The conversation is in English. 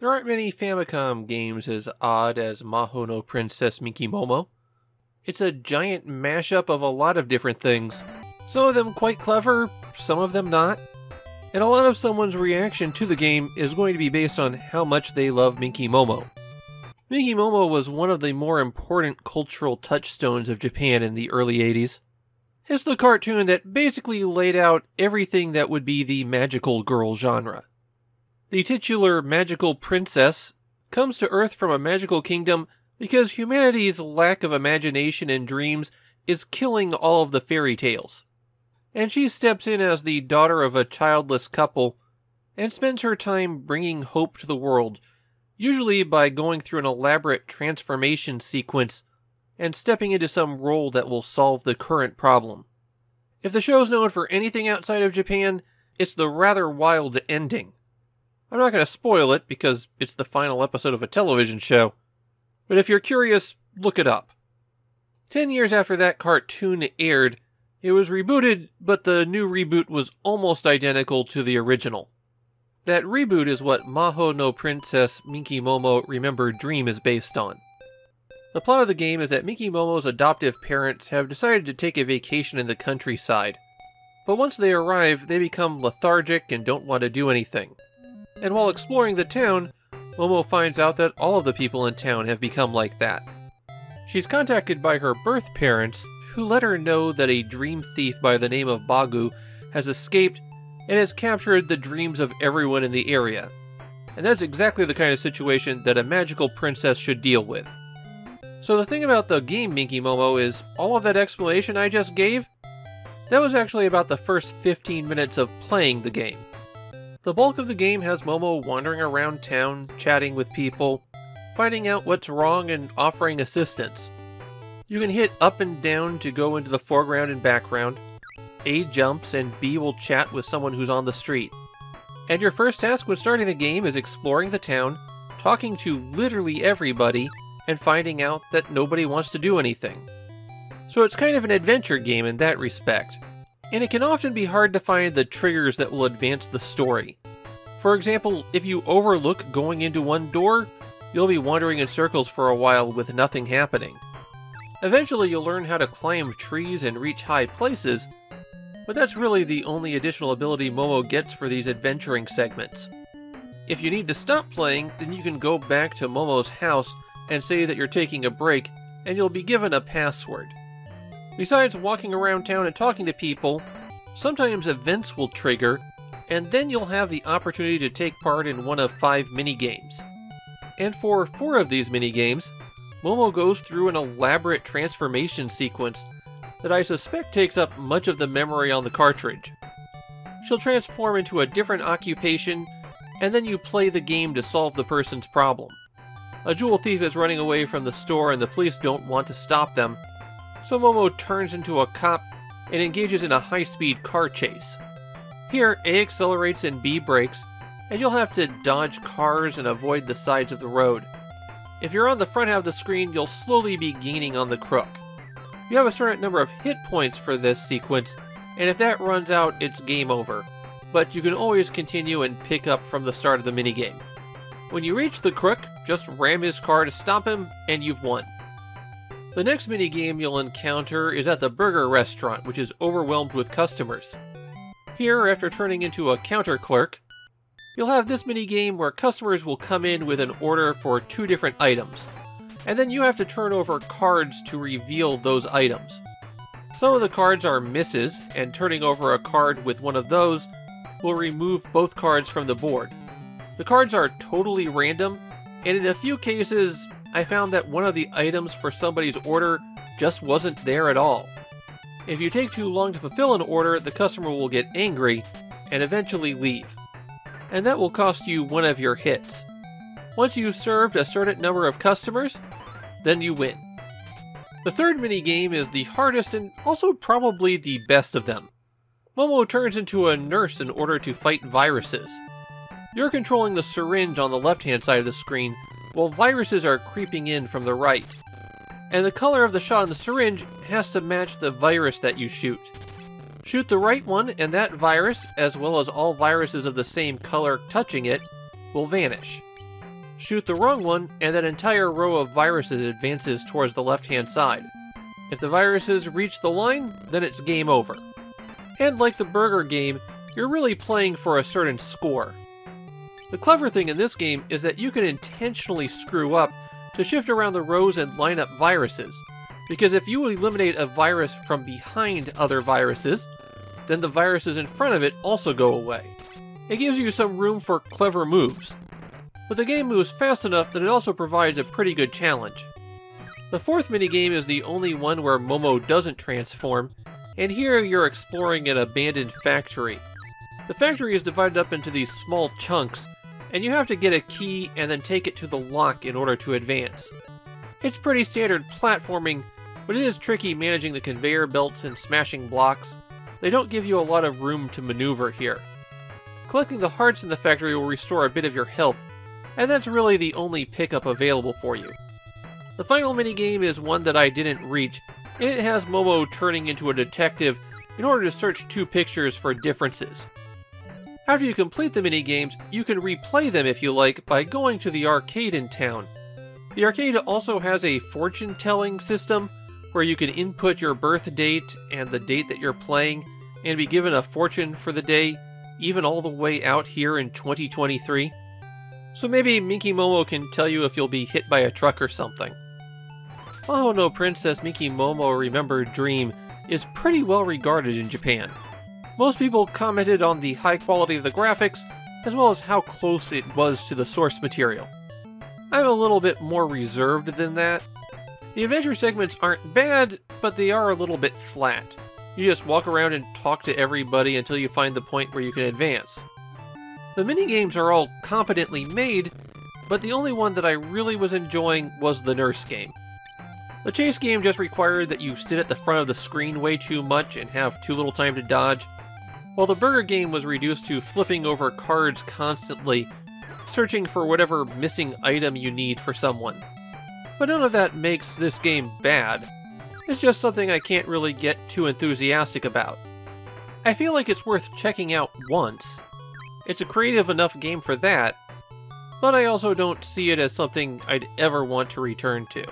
There aren't many Famicom games as odd as Mahou no Princess Minky Momo. It's a giant mashup of a lot of different things. Some of them quite clever, some of them not. And a lot of someone's reaction to the game is going to be based on how much they love Minky Momo. Minky Momo was one of the more important cultural touchstones of Japan in the early 80s. It's the cartoon that basically laid out everything that would be the magical girl genre. The titular magical princess comes to Earth from a magical kingdom because humanity's lack of imagination and dreams is killing all of the fairy tales. And she steps in as the daughter of a childless couple and spends her time bringing hope to the world, usually by going through an elaborate transformation sequence and stepping into some role that will solve the current problem. If the show's known for anything outside of Japan, it's the rather wild ending. I'm not going to spoil it because it's the final episode of a television show, but if you're curious, look it up. 10 years after that cartoon aired, it was rebooted, but the new reboot was almost identical to the original. That reboot is what Mahou no Princess Minky Momo Remembered Dream is based on. The plot of the game is that Minky Momo's adoptive parents have decided to take a vacation in the countryside. But once they arrive, they become lethargic and don't want to do anything. And while exploring the town, Momo finds out that all of the people in town have become like that. She's contacted by her birth parents, who let her know that a dream thief by the name of Bagu has escaped and has captured the dreams of everyone in the area. And that's exactly the kind of situation that a magical princess should deal with. So the thing about the game Minky Momo is, all of that explanation I just gave, that was actually about the first 15 minutes of playing the game. The bulk of the game has Momo wandering around town, chatting with people, finding out what's wrong and offering assistance. You can hit up and down to go into the foreground and background. A jumps and B will chat with someone who's on the street. And your first task when starting the game is exploring the town, talking to literally everybody, and finding out that nobody wants to do anything. So it's kind of an adventure game in that respect. And it can often be hard to find the triggers that will advance the story. For example, if you overlook going into one door, you'll be wandering in circles for a while with nothing happening. Eventually you'll learn how to climb trees and reach high places, but that's really the only additional ability Momo gets for these adventuring segments. If you need to stop playing, then you can go back to Momo's house and say that you're taking a break, and you'll be given a password. Besides walking around town and talking to people, sometimes events will trigger, and then you'll have the opportunity to take part in one of 5 minigames. And for 4 of these minigames, Momo goes through an elaborate transformation sequence that I suspect takes up much of the memory on the cartridge. She'll transform into a different occupation, and then you play the game to solve the person's problem. A jewel thief is running away from the store and the police don't want to stop them, so Momo turns into a cop and engages in a high-speed car chase. Here, A accelerates and B brakes, and you'll have to dodge cars and avoid the sides of the road. If you're on the front half of the screen, you'll slowly be gaining on the crook. You have a certain number of hit points for this sequence, and if that runs out, it's game over. But you can always continue and pick up from the start of the minigame. When you reach the crook, just ram his car to stop him, and you've won. The next minigame you'll encounter is at the burger restaurant, which is overwhelmed with customers. Here, after turning into a counter clerk, you'll have this minigame where customers will come in with an order for 2 different items, and then you have to turn over cards to reveal those items. Some of the cards are misses, and turning over a card with one of those will remove both cards from the board. The cards are totally random, and in a few cases, I found that one of the items for somebody's order just wasn't there at all. If you take too long to fulfill an order, the customer will get angry and eventually leave. And that will cost you one of your hits. Once you've served a certain number of customers, then you win. The third minigame is the hardest and also probably the best of them. Momo turns into a nurse in order to fight viruses. You're controlling the syringe on the left-hand side of the screen, while viruses are creeping in from the right. And the color of the shot on the syringe has to match the virus that you shoot. Shoot the right one, and that virus, as well as all viruses of the same color touching it, will vanish. Shoot the wrong one, and that entire row of viruses advances towards the left-hand side. If the viruses reach the line, then it's game over. And like the burger game, you're really playing for a certain score. The clever thing in this game is that you can intentionally screw up to shift around the rows and line up viruses, because if you eliminate a virus from behind other viruses, then the viruses in front of it also go away. It gives you some room for clever moves. But the game moves fast enough that it also provides a pretty good challenge. The fourth minigame is the only one where Momo doesn't transform, and here you're exploring an abandoned factory. The factory is divided up into these small chunks, and you have to get a key and then take it to the lock in order to advance. It's pretty standard platforming, but it is tricky managing the conveyor belts and smashing blocks. They don't give you a lot of room to maneuver here. Collecting the hearts in the factory will restore a bit of your health, and that's really the only pickup available for you. The final minigame is one that I didn't reach, and it has Momo turning into a detective in order to search two pictures for differences. After you complete the minigames, you can replay them if you like by going to the arcade in town. The arcade also has a fortune-telling system where you can input your birth date and the date that you're playing and be given a fortune for the day, even all the way out here in 2023. So maybe Minky Momo can tell you if you'll be hit by a truck or something. Mahou no Princess Minky Momo Remembered Dream is pretty well regarded in Japan. Most people commented on the high quality of the graphics, as well as how close it was to the source material. I'm a little bit more reserved than that. The adventure segments aren't bad, but they are a little bit flat. You just walk around and talk to everybody until you find the point where you can advance. The minigames are all competently made, but the only one that I really was enjoying was the nurse game. The chase game just required that you sit at the front of the screen way too much and have too little time to dodge, while the burger game was reduced to flipping over cards constantly, searching for whatever missing item you need for someone. But none of that makes this game bad. It's just something I can't really get too enthusiastic about. I feel like it's worth checking out once. It's a creative enough game for that, but I also don't see it as something I'd ever want to return to.